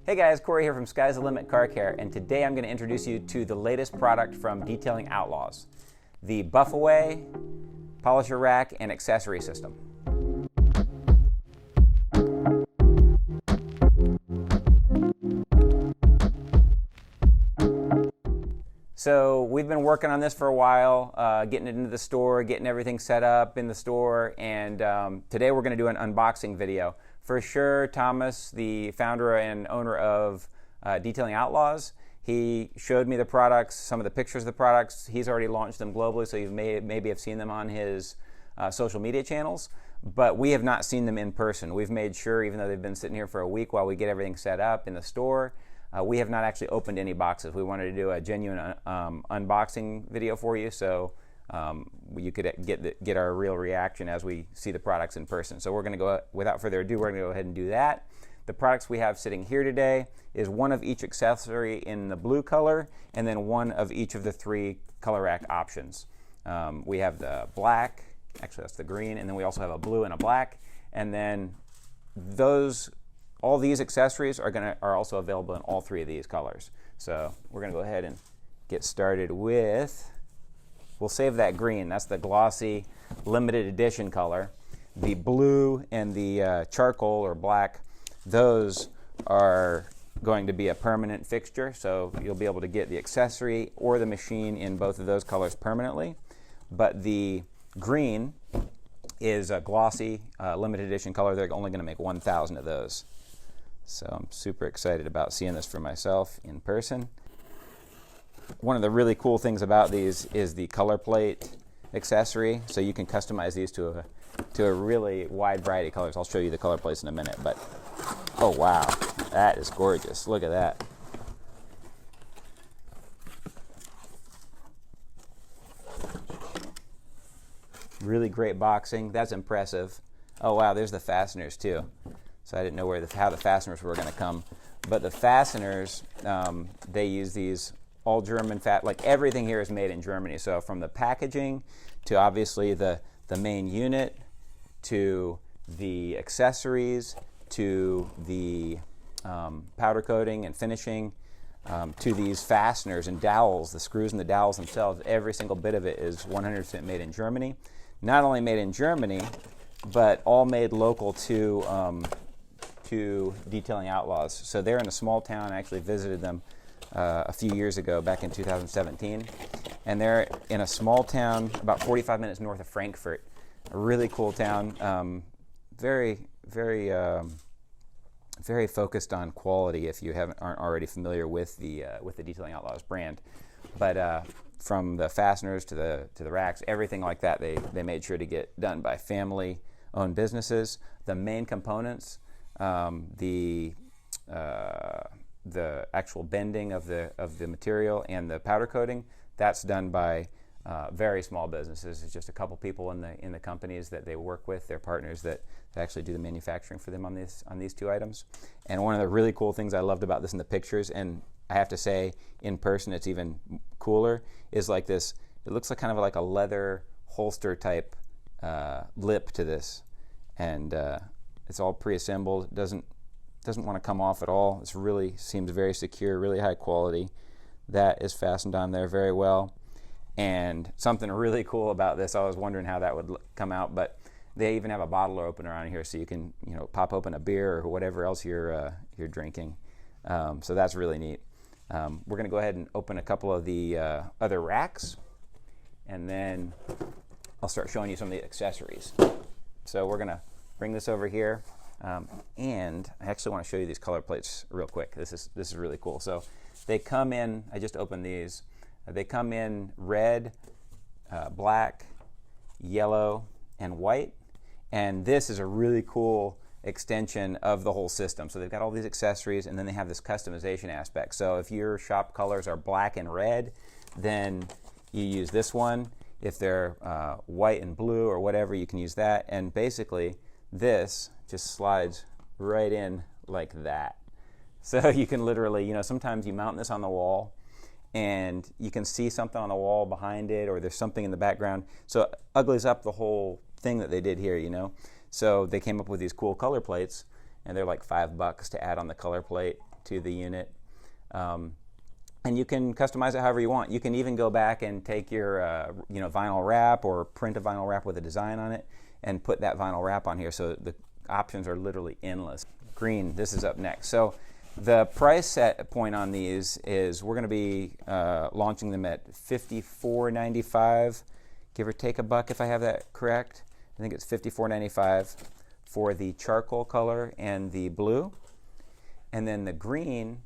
Hey guys, Corey here from Sky's the Limit Car Care, and today I'm going to introduce you to the latest product from Detailing Outlaws, the Buffaway Polisher Rack and Accessory System. So we've been working on this for a while, getting it into the store, getting everything set up in the store, and today we're going to do an unboxing video. For sure, Thomas, the founder and owner of Detailing Outlaws, he showed me the products, some of the pictures of the products. He's already launched them globally, so you maybe have seen them on his social media channels, but we have not seen them in person. We've made sure, even though they've been sitting here for a week while we get everything set up in the store, we have not actually opened any boxes. We wanted to do a genuine unboxing video for you, so you could get our real reaction as we see the products in person. So we're going to go, without further ado, we're going to go ahead and do that. The products we have sitting here today is one of each accessory in the blue color, and then one of each of the three color rack options. We have the black, actually that's the green, and then we also have a blue and a black, and then all these accessories are also available in all three of these colors. So we're going to go ahead and get started with, we'll save that green, that's the glossy limited edition color. The blue and the charcoal or black, those are going to be a permanent fixture, so you'll be able to get the accessory or the machine in both of those colors permanently. But the green is a glossy limited edition color. They're only going to make 1,000 of those. So I'm super excited about seeing this for myself in person. One of the really cool things about these is the color plate accessory, so you can customize these to a really wide variety of colors. I'll show you the color plates in a minute, but oh wow, that is gorgeous. Look at that. Really great boxing. That's impressive. Oh wow, there's the fasteners too. So I didn't know how the fasteners were going to come. But the fasteners, they use these all German, like everything here is made in Germany. So from the packaging to obviously the main unit, to the accessories, to the powder coating and finishing, to these fasteners and dowels, the screws and the dowels themselves, every single bit of it is 100% made in Germany. Not only made in Germany, but all made local to Detailing Outlaws. So they're in a small town. I actually visited them a few years ago, back in 2017. And they're in a small town about 45 minutes north of Frankfurt. A really cool town. Very focused on quality if you aren't already familiar with the Detailing Outlaws brand. But from the fasteners to the racks, everything like that, they made sure to get done by family-owned businesses. The main components, the actual bending of the material and the powder coating, that's done by very small businesses. It's just a couple people in the companies that they work with, their partners that actually do the manufacturing for them on these two items. And one of the really cool things I loved about this in the pictures, and I have to say in person it's even cooler, is like this. It looks like kind of like a leather holster type lip to this, and it's all pre-assembled. It doesn't want to come off at all. It really seems very secure, really high quality. That is fastened on there very well. And something really cool about this, I was wondering how that would come out, but they even have a bottle opener on here, so you can pop open a beer or whatever else you're drinking. So that's really neat. We're going to go ahead and open a couple of the other racks, and then I'll start showing you some of the accessories. So we're going to bring this over here, and I actually want to show you these color plates real quick. This is really cool. So they come in, I just opened these, they come in red, black, yellow, and white, and this is a really cool extension of the whole system. So they've got all these accessories, and then they have this customization aspect. So if your shop colors are black and red, then you use this one. If they're white and blue or whatever, you can use that. And basically this just slides right in like that. So you can literally, sometimes you mount this on the wall and you can see something on the wall behind it, or there's something in the background. So it uglies up the whole thing that they did here, So they came up with these cool color plates, and they're like $5 to add on the color plate. to the unit. And you can customize it however you want. You can even go back and take your vinyl wrap or print a vinyl wrap with a design on it and put that vinyl wrap on here. So the options are literally endless. Green, this is up next. So the price set point on these is we're going to be launching them at $54.95, give or take a buck if I have that correct. I think it's $54.95 for the charcoal color and the blue. And then the green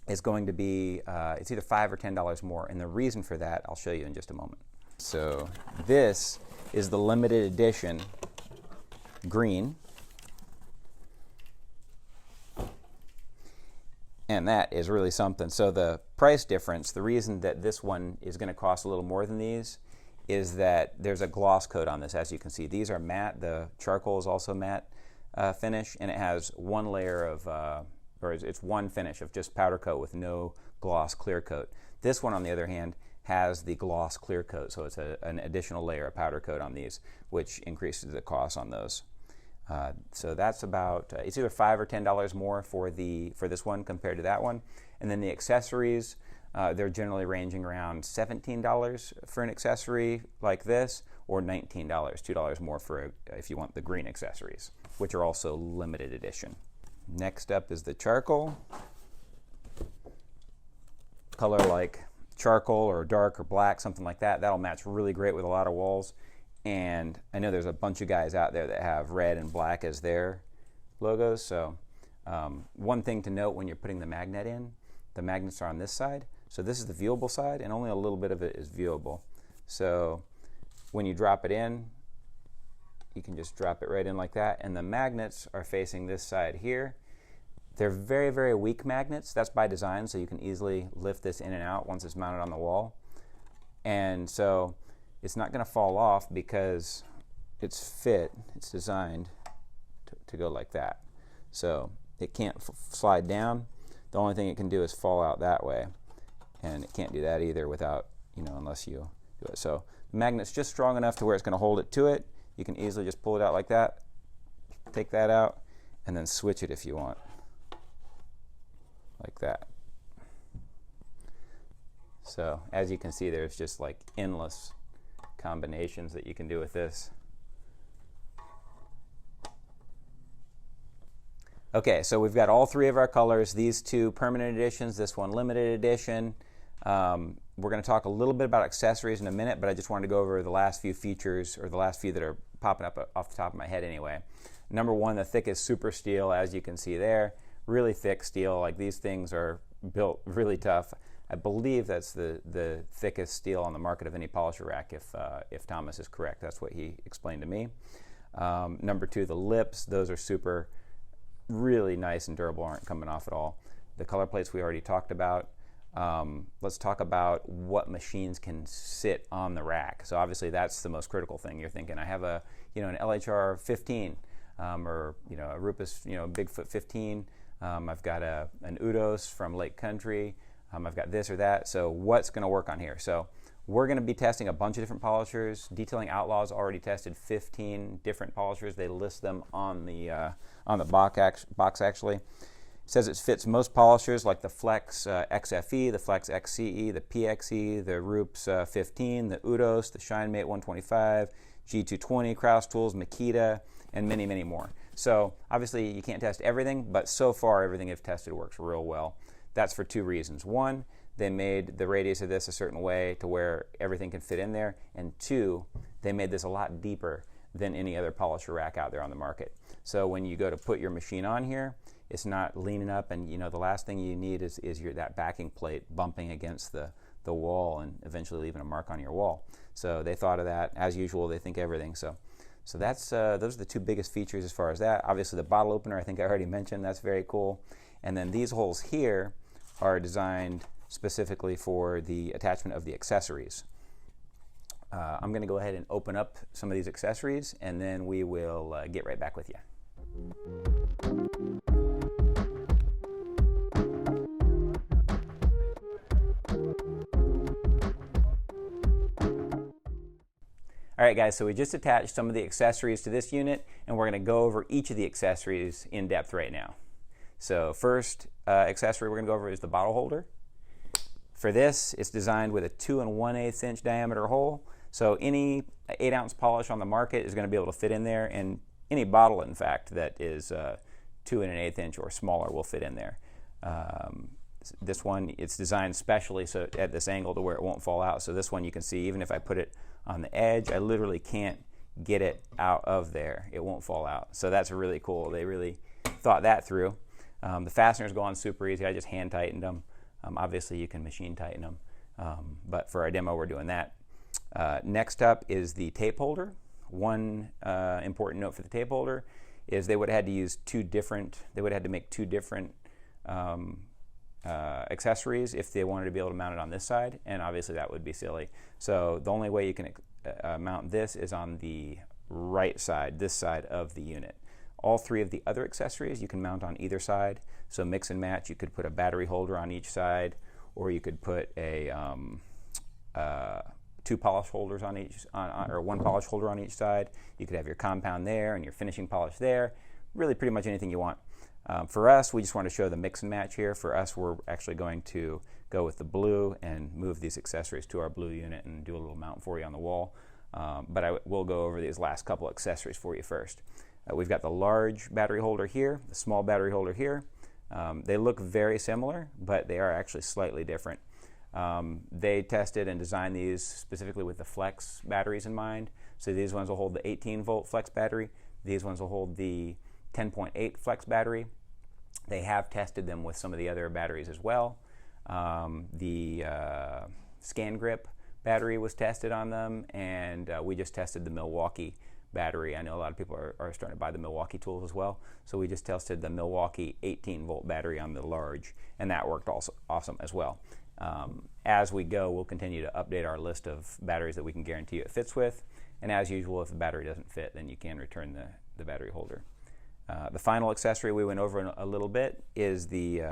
is going to be, it's either $5 or $10 more. And the reason for that, I'll show you in just a moment. So this is the limited edition green. And that is really something. So the price difference, the reason that this one is going to cost a little more than these is that there's a gloss coat on this. As you can see, these are matte. The charcoal is also matte finish, and it has one layer of or it's one finish of just powder coat with no gloss clear coat. This one, on the other hand, has the gloss clear coat, so it's an additional layer of powder coat on these, which increases the cost on those. So that's about, it's either $5 or $10 more for this one compared to that one. And then the accessories, they're generally ranging around $17 for an accessory like this, or $19, $2 more for if you want the green accessories, which are also limited edition. Next up is the charcoal. Color like charcoal or dark or black, something like that. That'll match really great with a lot of walls. And I know there's a bunch of guys out there that have red and black as their logos. So one thing to note when you're putting the magnet in, the magnets are on this side. So this is the viewable side, and only a little bit of it is viewable. So when you drop it in, you can just drop it right in like that. And the magnets are facing this side here. They're very, very weak magnets. That's by design, so you can easily lift this in and out once it's mounted on the wall. And so it's not going to fall off because it's designed to go like that. So it can't slide down. The only thing it can do is fall out that way. And it can't do that either without, unless you do it. So the magnet's just strong enough to where it's going to hold it to it. You can easily just pull it out like that, take that out, and then switch it if you want. Like that. So as you can see, there's just like endless combinations that you can do with this. Okay, so we've got all three of our colors, these two permanent editions, this one limited edition. We're going to talk a little bit about accessories in a minute, but I just wanted to go over the last few features, or the last few that are popping up off the top of my head anyway. Number one, the thickest super steel, as you can see there. Really thick steel, like these things are built really tough. I believe that's the thickest steel on the market of any polisher rack, if Thomas is correct. That's what he explained to me. Number two, the lips, those are really nice and durable, aren't coming off at all. The color plates we already talked about. Let's talk about what machines can sit on the rack. So obviously that's the most critical thing. You're thinking, I have an LHR 15, or a Rupus, Bigfoot 15. I've got an Udos from Lake Country. I've got this or that. So what's going to work on here? So we're going to be testing a bunch of different polishers. Detailing Outlaws already tested 15 different polishers. They list them on the box actually. It says it fits most polishers like the Flex XFE, the Flex XCE, the PXE, the Rups 15, the Udos, the ShineMate 125, G220, Kraus Tools, Makita, and many, many more. So obviously you can't test everything, but so far everything I've tested works real well. That's for two reasons. One, they made the radius of this a certain way to where everything can fit in there. And two, they made this a lot deeper than any other polisher rack out there on the market. So when you go to put your machine on here, it's not leaning up, and the last thing you need is that backing plate bumping against the wall and eventually leaving a mark on your wall. So they thought of that. As usual, they think everything. So that's those are the two biggest features as far as that. Obviously the bottle opener, I think I already mentioned, that's very cool. And then these holes here are designed specifically for the attachment of the accessories. I'm going to go ahead and open up some of these accessories, and then we will get right back with you. All right, guys, so we just attached some of the accessories to this unit, and we're going to go over each of the accessories in depth right now. So first accessory we're going to go over is the bottle holder. For this, it's designed with a 2 1/8 inch diameter hole. So any 8-ounce polish on the market is going to be able to fit in there, and any bottle, in fact, that is 2 1/8 inch or smaller will fit in there. This one, it's designed specially so at this angle to where it won't fall out. So this one you can see, even if I put it on the edge, I literally can't get it out of there. It won't fall out. So that's really cool. They really thought that through. The fasteners go on super easy. I just hand tightened them. Obviously you can machine tighten them, but for our demo we're doing that. Next up is the tape holder. One important note for the tape holder is they would have had to use make two different accessories if they wanted to be able to mount it on this side, and obviously that would be silly. So the only way you can mount this is on the right side, this side of the unit. All three of the other accessories you can mount on either side. So mix and match, you could put a battery holder on each side, or you could put a two polish holders on each, or one polish holder on each side. You could have your compound there and your finishing polish there. Really pretty much anything you want. For us, we just want to show the mix and match here. For us, we're actually going to go with the blue and move these accessories to our blue unit and do a little mount for you on the wall. But I will go over these last couple accessories for you first. We've got the large battery holder here, the small battery holder here. They look very similar, but they are actually slightly different. They tested and designed these specifically with the flex batteries in mind. So these ones will hold the 18-volt flex battery. These ones will hold the 10.8 flex battery. They have tested them with some of the other batteries as well. The Scan Grip battery was tested on them, and we just tested the Milwaukee battery. I know a lot of people are starting to buy the Milwaukee tools as well, so we just tested the Milwaukee 18-volt battery on the large, and that worked also awesome as well. As we go, we'll continue to update our list of batteries that we can guarantee it fits with, and as usual, if the battery doesn't fit, then you can return the battery holder. The final accessory we went over in a little bit is the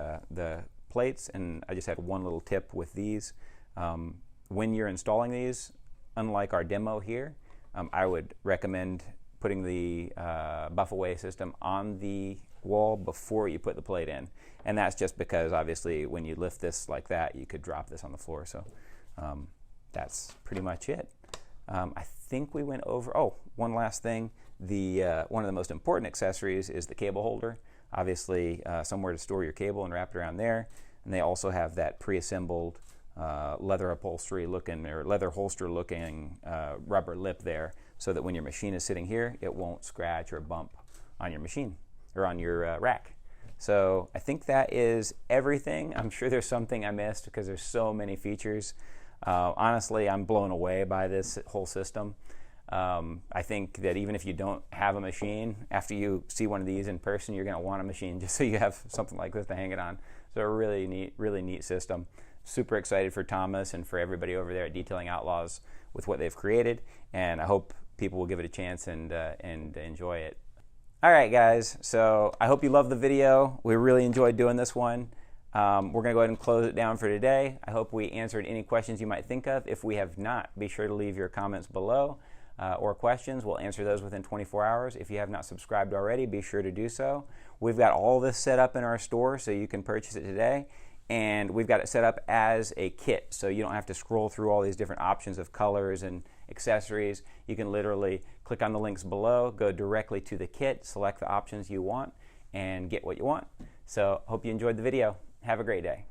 plates, and I just had one little tip with these. When you're installing these, unlike our demo here, I would recommend putting the Buffaway system on the wall before you put the plate in, and that's just because obviously when you lift this like that, you could drop this on the floor. So that's pretty much it. I think we went over, one last thing. One of the most important accessories is the cable holder. Obviously somewhere to store your cable and wrap it around there, and they also have that pre-assembled leather upholstery looking, or leather holster looking rubber lip there, so that when your machine is sitting here, it won't scratch or bump on your machine or on your rack. So I think that is everything. I'm sure there's something I missed because there's so many features. Honestly, I'm blown away by this whole system. I think that even if you don't have a machine, after you see one of these in person, you're going to want a machine just so you have something like this to hang it on. So a really neat system. Super excited for Thomas and for everybody over there at Detailing Outlaws with what they've created, and I hope people will give it a chance and enjoy it. All right, guys, so I hope you loved the video. We really enjoyed doing this one. We're going to go ahead and close it down for today. I hope we answered any questions you might think of. If we have not, be sure to leave your comments below or questions. We'll answer those within 24 hours. If you have not subscribed already, be sure to do so. We've got all this set up in our store, so you can purchase it today. And we've got it set up as a kit, so you don't have to scroll through all these different options of colors and accessories. You can literally click on the links below, go directly to the kit, select the options you want, and get what you want. So hope you enjoyed the video. Have a great day.